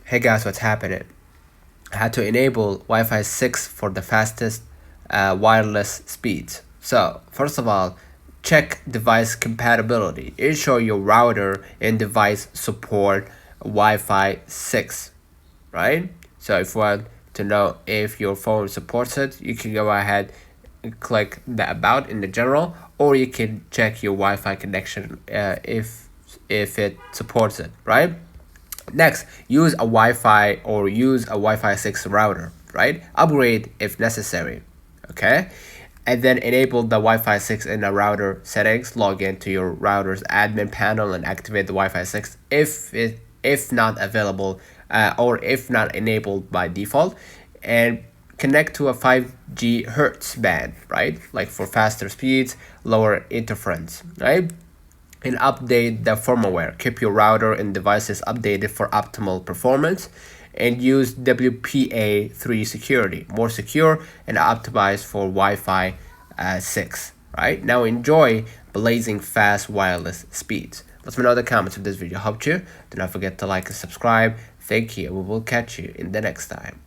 Hey guys, what's happening? How to enable Wi-Fi 6 for the fastest wireless speeds. So first of all, check device compatibility. Ensure your router and device support Wi-Fi 6, right? So if you want to know if your phone supports it, you can go ahead and click the about in the general, or you can check your Wi-Fi connection if it supports it, right? Next, use a Wi-Fi or use a Wi-Fi 6 router, right? Upgrade if necessary, okay? And then enable the Wi-Fi 6 in the router settings. Log into your router's admin panel and activate the Wi-Fi 6 if not available or if not enabled by default. And connect to a 5G hertz band, right? Like for faster speeds, lower interference, right? And update the firmware. Keep your router and devices updated for optimal performance, and use WPA3 security, more secure and optimized for Wi-Fi 6. Right now, enjoy blazing fast wireless speeds. Let me know in the comments if this video helped you. Do not forget to like and subscribe. Thank you. We will catch you in the next time.